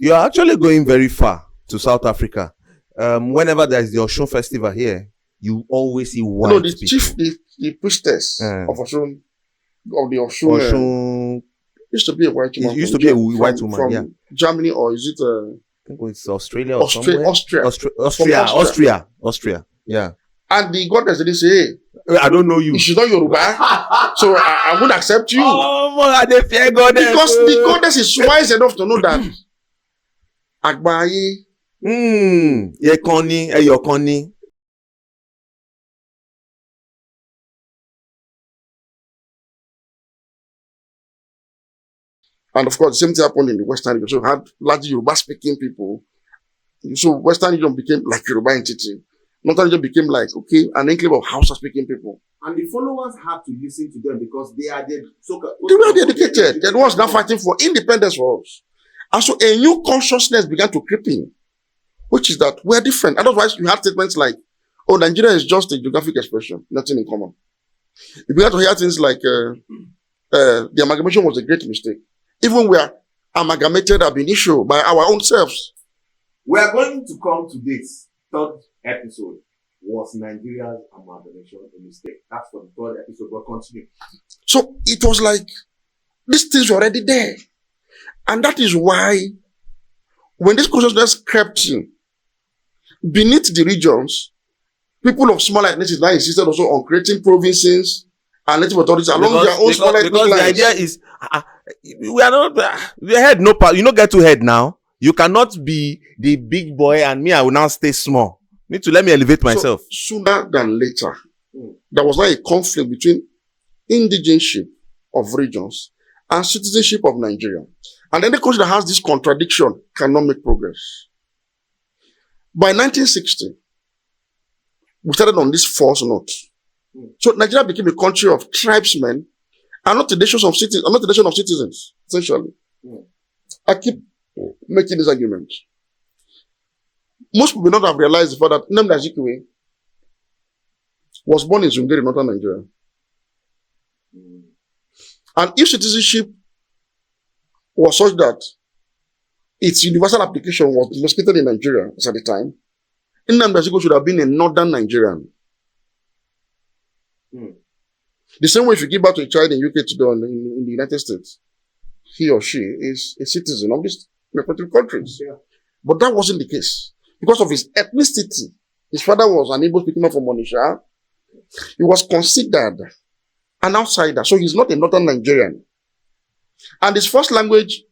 You're actually going very far to South Africa. Whenever there's the Oshun festival here, you always see white people. The chief, the priestess of Oshun, of the Oshun, used to be a white woman. It used to be a white woman, from Germany, or is it? I think it's Australia or somewhere. Austria. Yeah. And the goddess didn't say, hey, I don't know you. She's not Yoruba, so I won't accept you. Oh, they fear goddess. Because the goddess is wise enough to know that. Agbaye. Yekoni. And of course, the same thing happened in the Western region. So we had largely Yoruba-speaking people. So Western region became like Yoruba entity. Northern region became like, okay, an enclave of Hausa-speaking people. And the followers had to listen to them because they are the they were educated. They're the ones now fighting for independence for us. And so a new consciousness began to creep in, which is that we're different. Otherwise, you had statements like, oh, Nigeria is just a geographic expression, nothing in common. You began to hear things like, the amalgamation was a great mistake. Even we are amalgamated ab initio by our own selves. We are going to come to this third episode. Was Nigeria's amalgamation a mistake? That's for the third episode. We'll continue. So it was like, these things were already there. And that is why, when this consciousness crept in, beneath the regions, people of smaller ethnicities now insisted also on creating provinces and native authorities along their own smaller ethnic lines. Because the idea is, we are not, the head, no part, you don't get to head now. You cannot be the big boy and me, I will now stay small. Need to let me elevate myself. So, sooner than later, there was now a conflict between indigenship of regions and citizenship of Nigeria. And any country that has this contradiction cannot make progress. By 1960, we started on this false note. So Nigeria became a country of tribesmen and not a nation of citizens, essentially. I keep making this argument. Most people may not have realized the fact that Nnamdi Azikiwe was born in Zungeri, northern Nigeria. And if citizenship was such that its universal application was demonstrated in Nigeria as at the time, Nnamdi Azikiwe should have been a northern Nigerian. The same way if you give birth to a child in UK today or in the United States, he or she is a citizen of these respective countries. Yeah. But that wasn't the case. Because of his ethnicity, his father was an Igbo speaking man from Onitsha. He was considered an outsider, so he's not a northern Nigerian. And his first language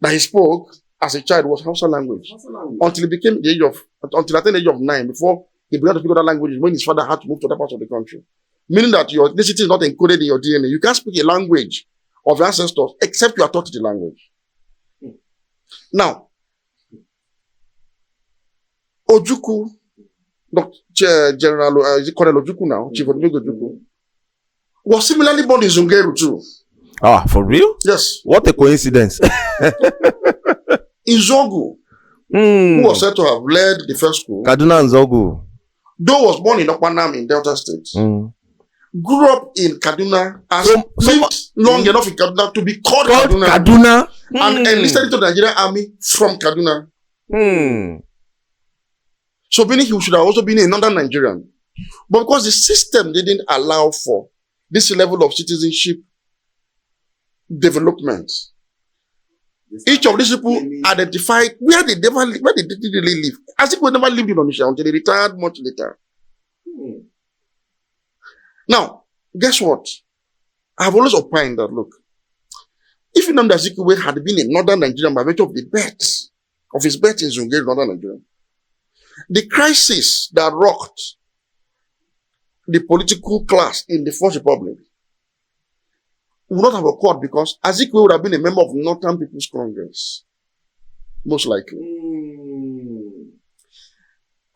that he spoke as a child was Hausa language. Until he became until at the age of 9, before he began to speak other languages when his father had to move to other parts of the country. Meaning that your ethnicity is not encoded in your DNA. You can't speak a language of your ancestors except you are taught the language. Now, Ojukwu, General Colonel Ojukwu now, Chief Ojukwu, was similarly born in Zungeru too. Ah, for real? Yes. What a coincidence. Izogu, who was said to have led the first school, Kaduna and Zogu, though was born in Okpanam in Delta State, grew up in Kaduna and lived long enough in Kaduna to be called Kaduna. And enlisted into the Nigerian army from Kaduna. So meaning he should have also been a northern Nigerian. But because the system didn't allow for this level of citizenship development, each of these people identified where they didn't really live. As if we never lived in Onitsha until they retired much later. Now, guess what? I've always opined that, look, if Nnamdi Azikiwe had been a northern Nigerian by virtue of the birth, of his birth in Zungeri, northern Nigeria, the crisis that rocked the political class in the First Republic would not have occurred because Azikiwe would have been a member of Northern People's Congress. Most likely.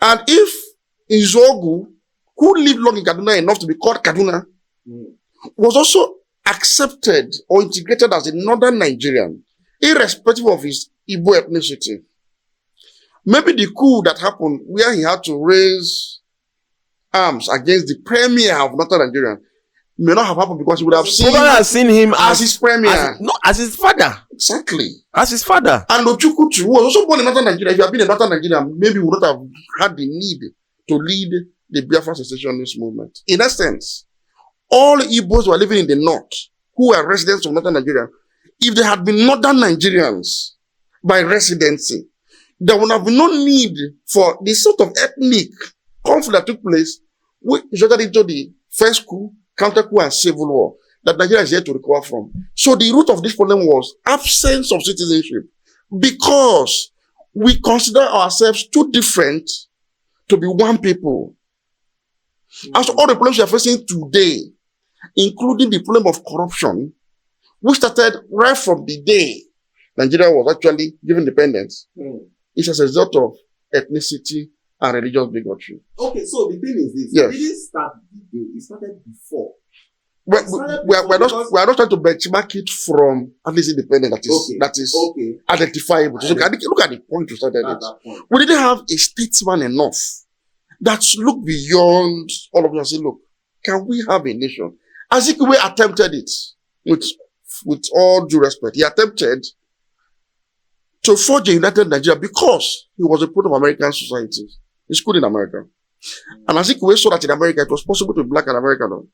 And if Izogu, who lived long in Kaduna enough to be called Kaduna, was also accepted or integrated as a northern Nigerian, irrespective of his Igbo ethnicity, maybe the coup that happened where he had to raise arms against the premier of northern Nigeria may not have happened because he would have seen Probably has seen him as his premier. as his father. Exactly. As his father. And Ojukwu too, who was also born in Northern Nigeria. If you had been in Northern Nigeria, maybe you would not have had the need to lead the Biafra secessionist movement. In essence, all Igbos were living in the north, who were residents of Northern Nigeria. If they had been Northern Nigerians by residency, there would have been no need for the sort of ethnic conflict that took place, which resulted into the first coup, counter coup, and civil war that Nigeria is yet to recover from. So the root of this problem was absence of citizenship, because we consider ourselves too different to be one people. And so all the problems we are facing today, including the problem of corruption, which started right from the day Nigeria was actually given independence, is as a result of ethnicity and religious bigotry. Okay, so the thing is this. Yes. It didn't start the day. It started before. We are not trying to benchmark it from at least independence that is identifiable. So look at the point you started it. We didn't have a statesman enough that looked beyond all of us and say, look, can we have a nation? Azikiwe attempted it with all due respect. He attempted to forge a united Nigeria because he was a product of American society. He schooled in America. And Azikiwe saw that in America it was possible to be black and American.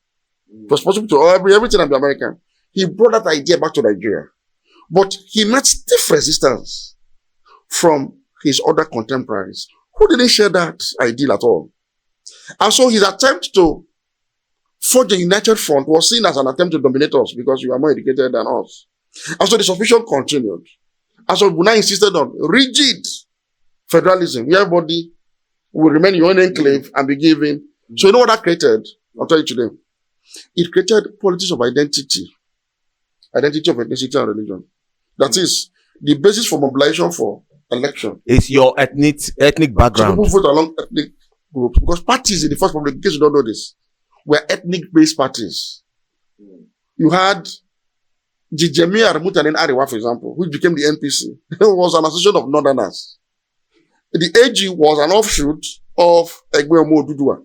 It was possible to everything and be American. He brought that idea back to Nigeria. But he met stiff resistance from his other contemporaries who didn't share that ideal at all. And so his attempt to forge a united front was seen as an attempt to dominate us because you are more educated than us. And so the suspicion continued. And so Buna insisted on rigid federalism, where everybody will remain in your own enclave and be given. So you know what that created? I'll tell you today. It created politics of identity of ethnicity and religion. That is the basis for mobilization for election. It's your ethnic background. So people vote along ethnic groups because parties in the first public, in case you don't know this, were ethnic-based parties. You had Jijemi Armutanen Ariwa, for example, which became the NPC. It was an association of Northerners. The AG was an offshoot of Egbeomo Dudua.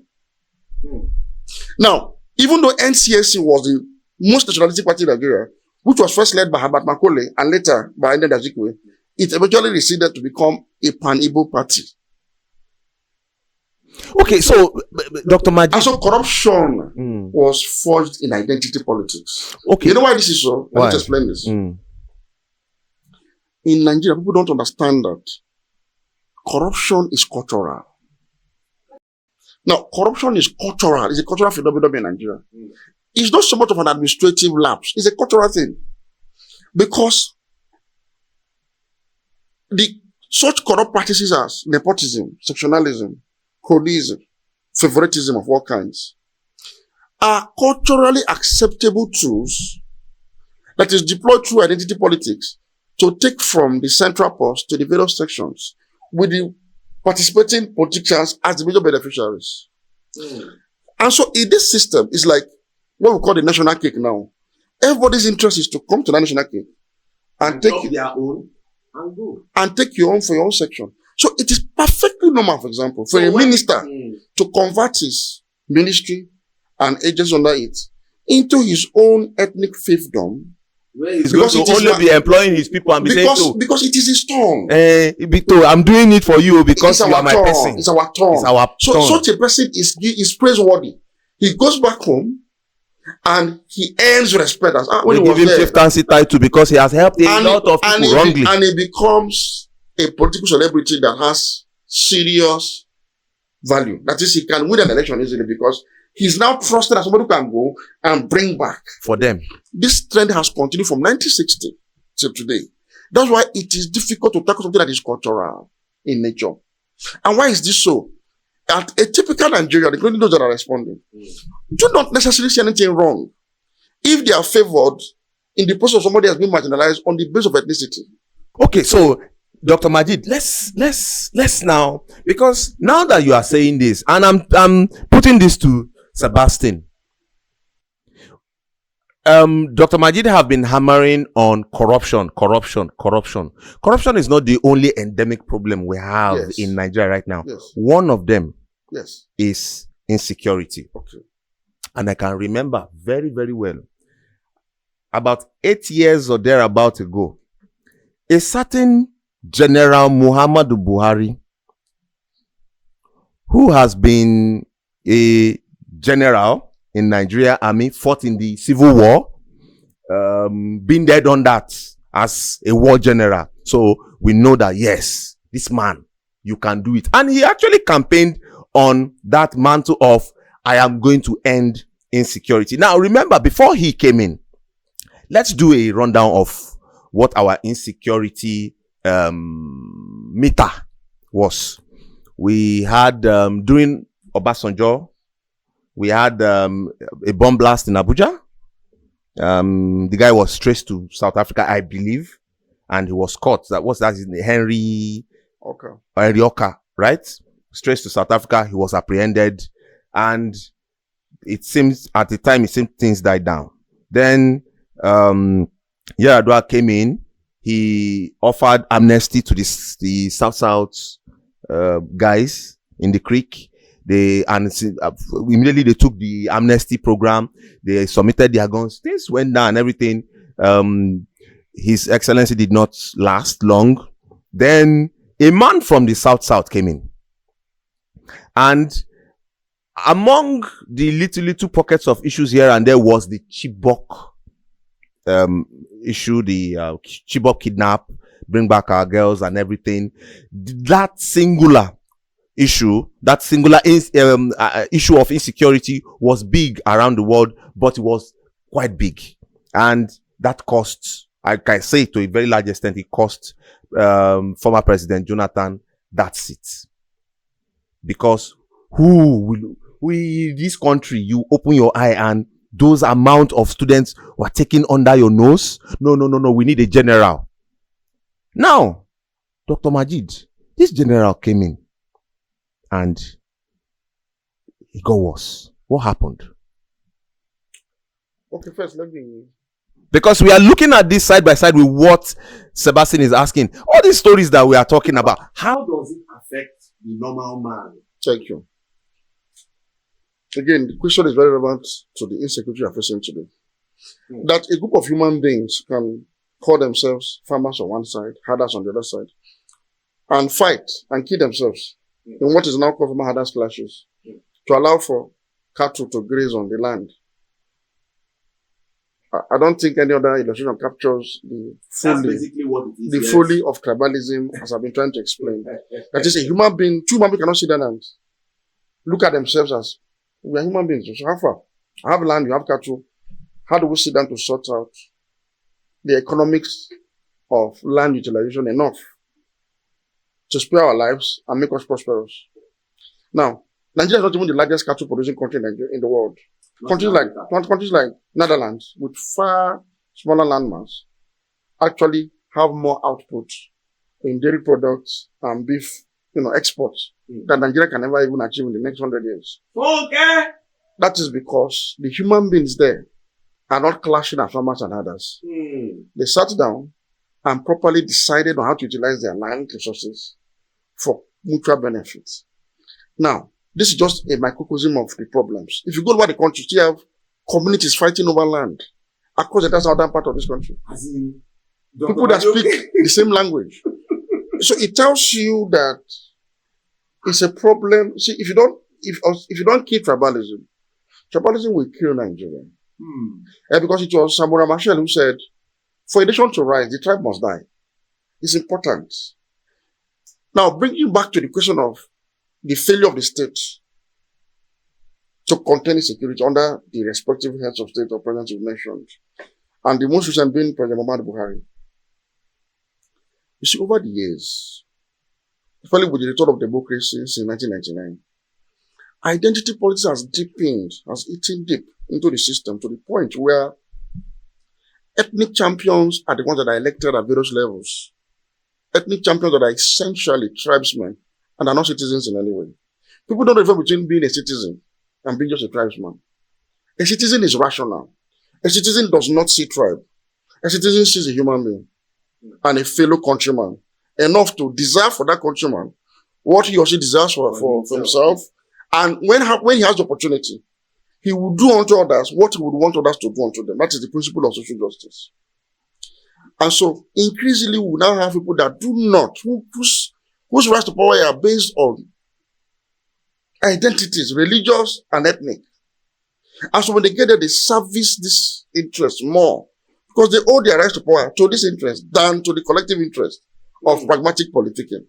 Now, even though NCSC was the most nationalistic party in Nigeria, which was first led by Herbert Macaulay and later by Nnamdi Azikiwe, it eventually receded to become a pan-Igbo party. Okay, so Dr. Majid. And so corruption was forged in identity politics. Okay. You know why this is so? Let me explain this. Mm. In Nigeria, people don't understand that corruption is cultural. Now, corruption is cultural. It's a cultural phenomenon in Nigeria. It's not so much of an administrative lapse. It's a cultural thing. Because such corrupt practices as nepotism, sectionalism, cronyism, favoritism of all kinds are culturally acceptable tools that is deployed through identity politics to take from the central post to the various sections with the participating politicians as the major beneficiaries. And so in this system, it's like what we call the national cake now. Everybody's interest is to come to the national cake and take their own and go. And take your own for your own section. So it is perfectly normal, for example, for a minister to convert his ministry and agents under it into his own ethnic fiefdom. He's going to only be employing his people and be saying so. Because it is his turn. I'm doing it for you because you are my person. It's our turn. It's our turn. So such a person is praiseworthy. He goes back home and he earns respect. We give him chieftaincy title because he has helped a lot of people wrongly. And he becomes a political celebrity that has serious value. That is, he can win an election easily because he's now trusted as somebody who can go and bring back for them. This trend has continued from 1960 till today. That's why it is difficult to tackle something that is cultural in nature. And why is this so? At a typical Nigeria, including those that are responding, do not necessarily see anything wrong if they are favored in the process of somebody has been marginalized on the basis of ethnicity. Okay, so Dr. Majid, let's now, because now that you are saying this, and I'm putting this to Sebastian. Dr. Majid have been hammering on corruption. Corruption is not the only endemic problem we have in Nigeria right now. Yes. One of them Yes. is insecurity. Okay. And I can remember very, very well, about 8 years or thereabout ago, a certain General Muhammadu Buhari, who has been a general in Nigeria Army, fought in the Civil War, been there, done that as a war general. So we know that, yes, this man, you can do it. And he actually campaigned on that mantle of, I am going to end insecurity. Now, remember, before he came in, let's do a rundown of what our insecurity meter was. We had, during Obasanjo, we had a bomb blast in Abuja. The guy was traced to South Africa, I believe, and he was caught. That is Henry Oka, right? Traced to South Africa. He was apprehended, and it seems at the time things died down. Then Yaradua came in. He offered amnesty to the South guys in the creek. Immediately they took the amnesty program. They submitted their guns. Things went down and everything. His Excellency did not last long. Then a man from the South came in. And among the little pockets of issues here and there was the Chibok issue, the Chibok kidnap, bring back our girls and everything. That singular issue, issue of insecurity was big around the world, but it was quite big. And that cost, I can say to a very large extent, it cost former President Jonathan that seat. Because this country, you open your eye and those amount of students were taken under your nose. No, we need a general. Now, Dr. Majid, this general came in and it got worse. What happened? Okay, first let me... Because we are looking at this side by side with what Sebastian is asking. All these stories that we are talking about. How does it affect the normal man? Thank you. Again, the question is very relevant to the insecurity we are facing today. That a group of human beings can call themselves farmers on one side, herders on the other side, and fight and kill themselves in what is now called farmer-herders clashes to allow for cattle to graze on the land. I don't think any other illustration captures the folly of tribalism, as I've been trying to explain. That is, two human beings cannot sit down and look at themselves as, we are human beings. So how far? I have land, you have cattle. How do we sit down to sort out the economics of land utilization enough to spare our lives and make us prosperous? Now, Nigeria is not even the largest cattle producing country in the world. Countries like Netherlands, with far smaller landmass, actually have more output in dairy products and beef, exports that Nigeria can never even achieve in the next 100 years. Okay. That is because the human beings there are not clashing as farmers and others. They sat down and properly decided on how to utilize their land resources for mutual benefits. Now, this is just a microcosm of the problems. If you go over the country, you have communities fighting over land across the southern part of this country. People that speak the same language. So it tells you that it's a problem. See, if you don't kill tribalism will kill Nigeria. Because it was Samura Machel who said, for a nation to rise, the tribe must die. It's important. Now, bringing back to the question of the failure of the state to contain insecurity under the respective heads of state or presidents you've mentioned, and the most recent being President Muhammadu Buhari. You see, over the years, especially with the return of democracy since 1999, identity politics has eaten deep into the system to the point where ethnic champions are the ones that are elected at various levels. Ethnic champions that are essentially tribesmen and are not citizens in any way. People don't differ between being a citizen and being just a tribesman. A citizen is rational. A citizen does not see tribe. A citizen sees a human being and a fellow countryman enough to desire for that countryman what he or she desires for himself. And when he has the opportunity, he would do unto others what he would want others to do unto them. That is the principle of social justice. And so, increasingly, we now have people that do not, whose rise to power are based on identities, religious and ethnic. And so when they get there, they service this interest more because they owe their rise to power to this interest than to the collective interest of pragmatic politicking.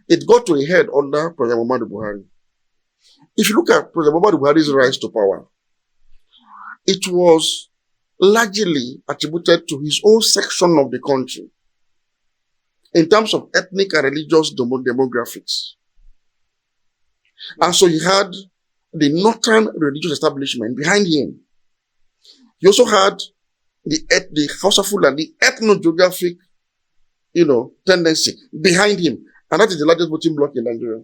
It got to a head under President Muhammadu Buhari. If you look at President Muhammadu Buhari's rise to power, it was largely attributed to his own section of the country in terms of ethnic and religious demographics. And so he had the northern religious establishment behind him. He also had the Hausa Fulani, the ethno-geographic, tendency behind him. And that is the largest voting bloc in Nigeria.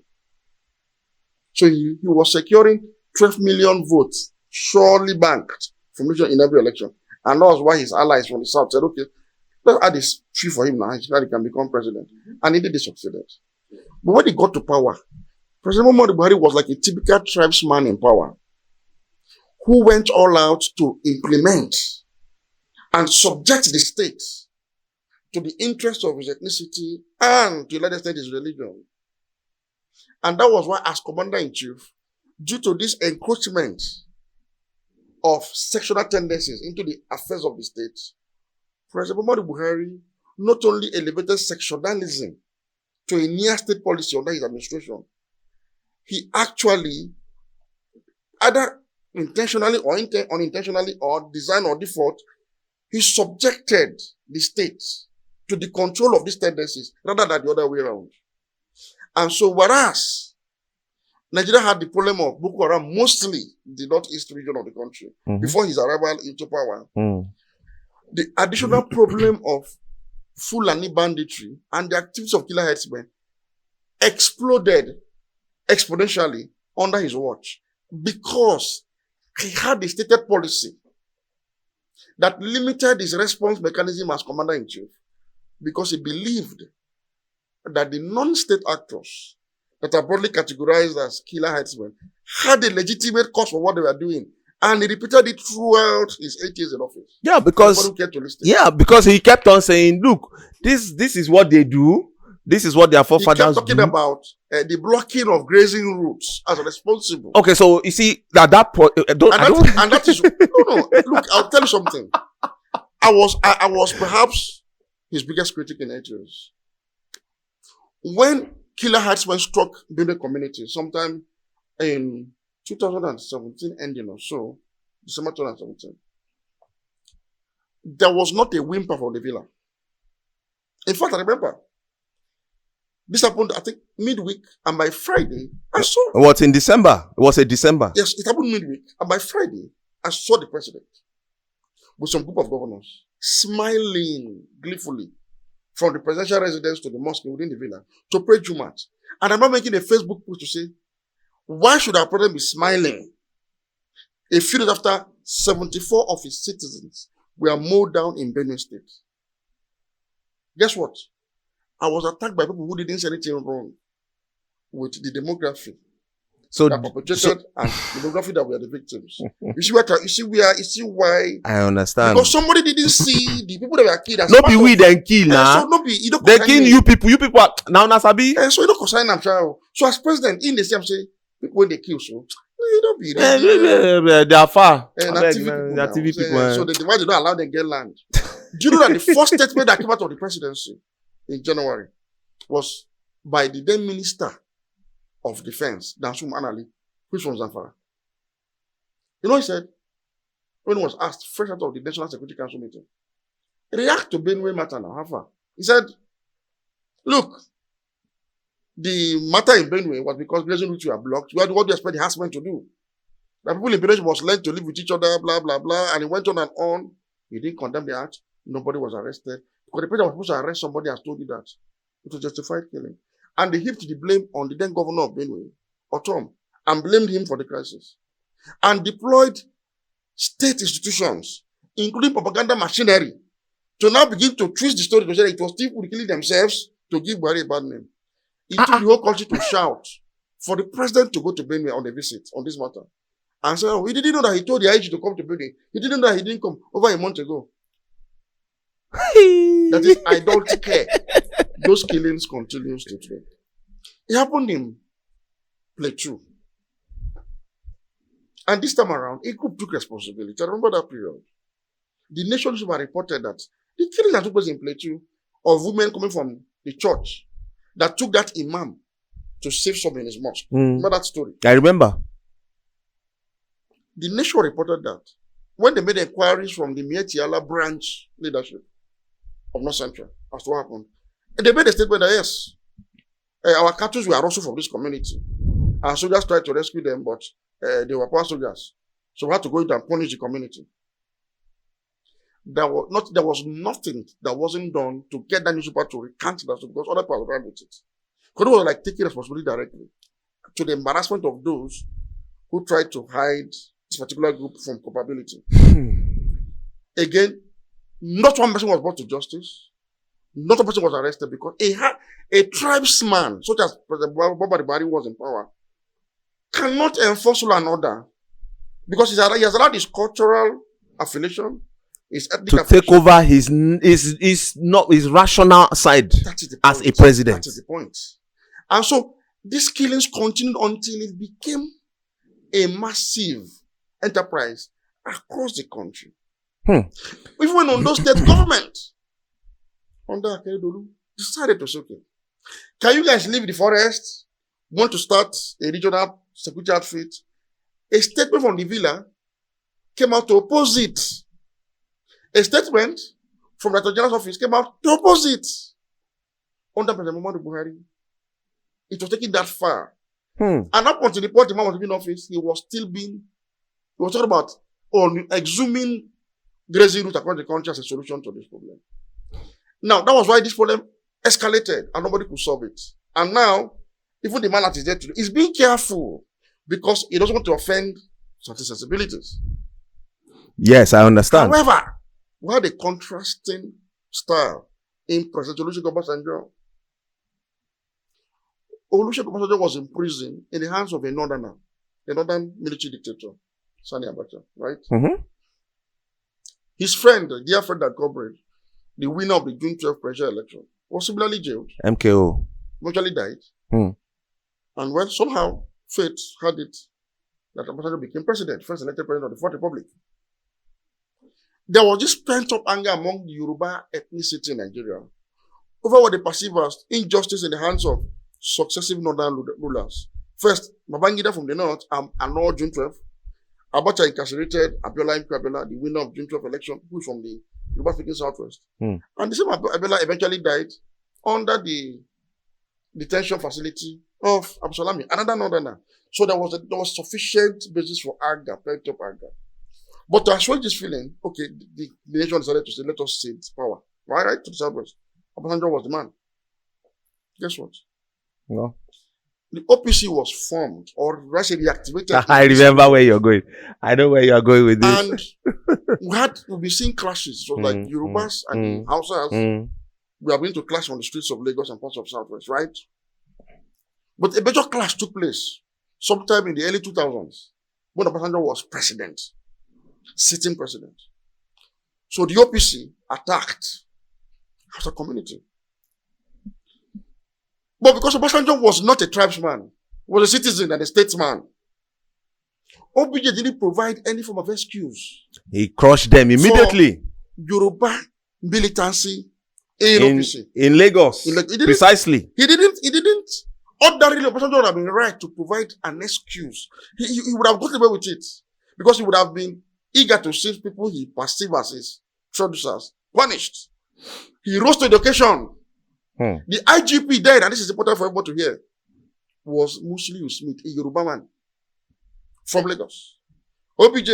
So he was securing 12 million votes, surely banked from in every election. And that was why his allies from the south said, okay, let's add this fee for him now, so that he can become president. And indeed they succeeded. But when he got to power, President Muhammadu Buhari was like a typical tribesman in power, who went all out to implement and subject the state to the interests of his ethnicity and to a large extent his religion. And that was why, as commander-in-chief, due to this encroachment of sectional tendencies into the affairs of the state, President Muhammadu Buhari not only elevated sectionalism to a near state policy under his administration, he actually, either intentionally or unintentionally or design or default, he subjected the state to the control of these tendencies rather than the other way around. And so whereas Nigeria had the problem of Boko Haram, mostly the northeast region of the country, before his arrival into power, the additional problem of Fulani banditry and the activities of killer headsmen exploded exponentially under his watch because he had a stated policy that limited his response mechanism as commander-in-chief because he believed that the non-state actors that are broadly categorized as killer headsmen had a legitimate cause for what they were doing. And he repeated it throughout his 8 years in office. Yeah, because he kept on saying, look, this is what they do. This is what their forefathers do. He kept talking about the blocking of grazing routes as responsible. Okay, so you see that that is no. Look, I'll tell you something. I was perhaps his biggest critic in 8 years. When killer herdsmen struck Benue community sometime in 2017 ending or so, December 2017, there was not a whimper for the villa. In fact, I remember this happened, I think, midweek, and by Friday, I saw. What, in December? It was a December. Yes, it happened midweek, and by Friday, I saw the president with some group of governors smiling gleefully from the presidential residence to the mosque within the villa to pray Jumat. And I'm not making a Facebook post to say, why should our president be smiling? A few days after 74 of his citizens were mowed down in Benue State. Guess what? I was attacked by people who didn't say anything wrong with the demography that perpetrated and the demography that were the victims. You see why? I understand. Because somebody didn't see the people that were killed. Not be we then kill now. So not be you don't they kill you people. You people are now Nasabi. So you don't consign them, child. So as president, in the same say people when they kill, so you don't be. They are far. They are TV people. So why they don't allow them get land? Do you know that the first statement that came out of the presidency in January was by the then Minister of Defense, Dansum Anali, who's from Zamfara? You know, he said, when he was asked fresh out of the National Security Council meeting, react to Benue matter now, how far? He said, look, the matter in Benue was because grazing routes were blocked. What do you expect the herdsmen to do? The people in Benue must learn to live with each other, blah, blah, blah. And he went on and on. He didn't condemn the act. Nobody was arrested. Because the president was supposed to arrest somebody has told you that. It was justified killing. And they heaped the blame on the then governor of Benue, Otom, and blamed him for the crisis. And deployed state institutions, including propaganda machinery, to now begin to twist the story to say that it was people killing themselves to give Buhari a bad name. It took the whole country to shout for the president to go to Benue on a visit on this matter. And said, he didn't know that he told the IG to come to building. He didn't know that he didn't come over a month ago. That is, I don't care. Those killings continues today. It happened in Plateau. And this time around, a group took responsibility. I remember that period. The nation newspaper reported that the killings that took place in Plateau of women coming from the church that took that imam to save some in his mosque. Remember that story? I remember. The nation reported that when they made inquiries from the Mietiala branch leadership of North Central as to what happened, they made a statement that yes, our cattle were also from this community. Our soldiers tried to rescue them, but they were poor soldiers. So we had to go in and punish the community. There was nothing that wasn't done to get that newspaper to recant that because other people ran with it. Because it was like taking responsibility directly to the embarrassment of those who tried to hide this particular group from culpability. Again, not one person was brought to justice. Not one person was arrested because a tribesman, such as President Bobari Bari was in power, cannot enforce law and order because he has allowed his cultural affiliation, his ethnic to affiliation, take over his rational side as a president. That is the point. And so these killings continued until it became a massive enterprise across the country. Even when Ondo State government under Akeredolu decided to say, okay, can you guys leave the forest? Want to start a regional security outfit? A statement from the villa came out to oppose it. A statement from the Attorney General's office came out to oppose it. Under President Muhammadu Buhari, it was taken that far. And up until the point the man was in office, he was talking about exhuming grazing route across the country as a solution to this problem. Now, that was why this problem escalated and nobody could solve it. And now, even the man that is there today is being careful because he doesn't want to offend certain sensibilities. Yes, I understand. However, we had a contrasting style in President Olusegun Obasanjo. Olusegun Obasanjo was in prison in the hands of a northern military dictator, Sani Abacha, right? His friend, dear friend and comrade, the winner of the June 12 presidential election, was similarly jailed. MKO. Eventually died. And when somehow fate had it that Obasanjo became president, first elected president of the Fourth Republic. There was this pent-up anger among the Yoruba ethnicity in Nigeria over what they perceive as injustice in the hands of successive northern rulers. First, Babangida from the north, and now June 12. Abacha incarcerated Abiola Abiola, the winner of June 12 election, who is from the Yoruba-speaking southwest. And the same Abiola eventually died under the detention facility of Absalami, another northerner. So there was sufficient basis for anger, pent-up anger. But to assuage this feeling, okay, the nation decided to say, let us cede power. Right to the southwest. Obasanjo was the man. Guess what? No. The OPC was formed, or rather reactivated. I remember where you're going. I know where you're going with this. And we'll be seeing clashes. So like Yorubas and Hausas, we are going to clash on the streets of Lagos and parts of Southwest, right? But a major clash took place sometime in the early 2000s when Obasanjo was president, sitting president. So the OPC attacked Hausa community. But because Obasanjo was not a tribesman, was a citizen and a statesman, OBJ didn't provide any form of excuse. He crushed them immediately. Yoruba militancy in OPC. In Lagos. Precisely. He didn't. Ordinarily, Obasanjo would have been right to provide an excuse. He would have gotten away with it. Because he would have been eager to see people he perceived as his traducers punished. He rose to the occasion. The IGP died, and this is important for everybody to hear, was Musliu Smith, a Yoruba man from Lagos. OBJ,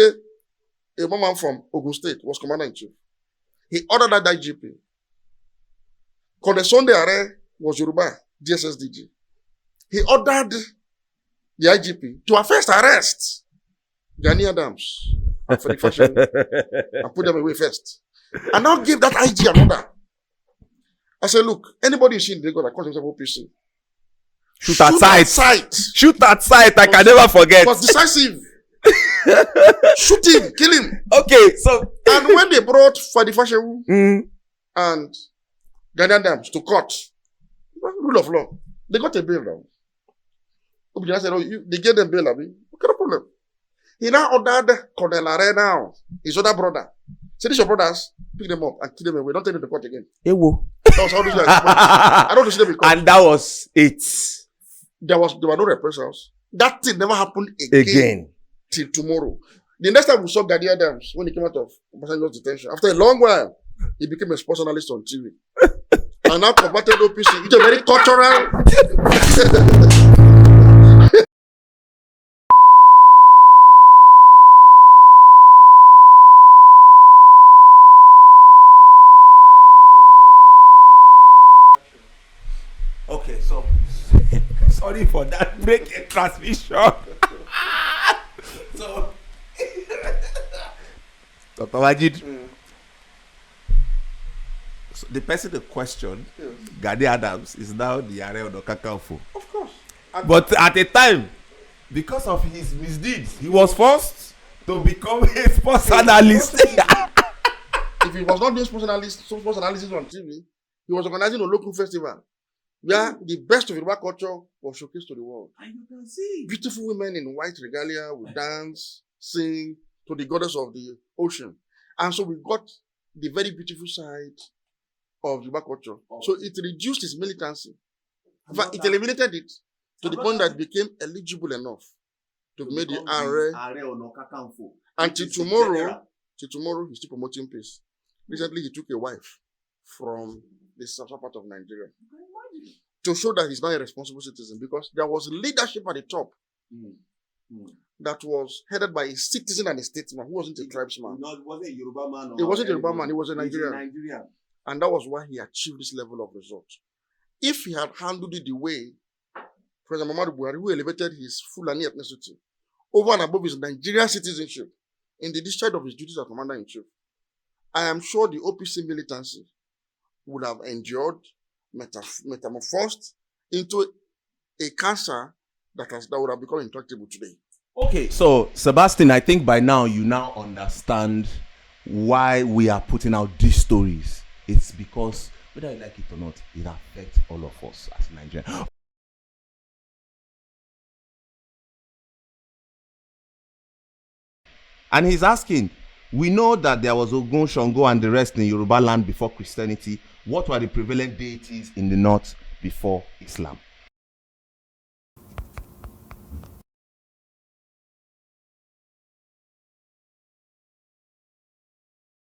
a man from Ogun State, was commander-in-chief. He ordered that IGP. Conde Sunday Are was Yoruba, DSSDG. He ordered the IGP to first arrest Gani Adams and Freddy Fashion and put them away first. And now give that IG an order. I said, look, anybody you see in Lagos that calls himself OPC, shoot at sight. sight. Shoot at sight. I can never forget. It was decisive. Shoot him, kill him. Okay, so And when they brought Fadi Fashewu mm, and Ghanaian Dams to court, rule of law, they got a bail now. Obinna said, they gave them bail, Abi. What kind of problem? He now ordered Colonel Are now, his other brother. Say, these your brothers, pick them up and kill them away. Don't take them to court again. ewo. That was how this was. I don't want to see them in court. And that was it. There were no reprisals. That thing never happened again. Till tomorrow. The next time we saw Ghanaian Dams, when he came out of Obasanjo's detention, after a long while, he became a sports analyst on TV. And now converted OPC into a very cultural. Okay, so sorry for that break in transmission. So Dr. Majid, so the person in question, Gani Adams, is now the Are Ona Kakanfo. Of course. But at the time, because of his misdeeds, he was forced to become a sports analyst. If he was not doing sports analysis on TV, he was organizing a local festival where the best of Yoruba culture was showcased to the world. And you can see Beautiful women in white regalia would dance, sing to the goddess of the ocean. And so we got the very beautiful side of Yoruba culture. So it reduced its militancy. In fact, it eliminated it to the point that it became eligible enough to be made the Are Ona Kakanfo. Until tomorrow, he's still promoting peace. Recently, he took a wife from the southern part of Nigeria to show that he's not a responsible citizen, because there was leadership at the top that was headed by a citizen and a statesman who wasn't a tribesman. No, it wasn't a Yoruba man. He wasn't a Yoruba man, he was a He's Nigerian. And that was why he achieved this level of results. If he had handled it the way President Muhammadu Buhari, who elevated his Fulani ethnicity over and above his Nigerian citizenship in the discharge of his duties as Commander-in-Chief, I am sure the OPC militancy would have endured, metamorphosed into a cancer that would have become intractable today. Okay, so Sebastian, I think by now you now understand why we are putting out these stories. It's because whether you like it or not, it affects all of us as Nigerians. And he's asking, we know that there was Ogun, Shango, and the rest in Yoruba land before Christianity. What were the prevalent deities in the north before Islam?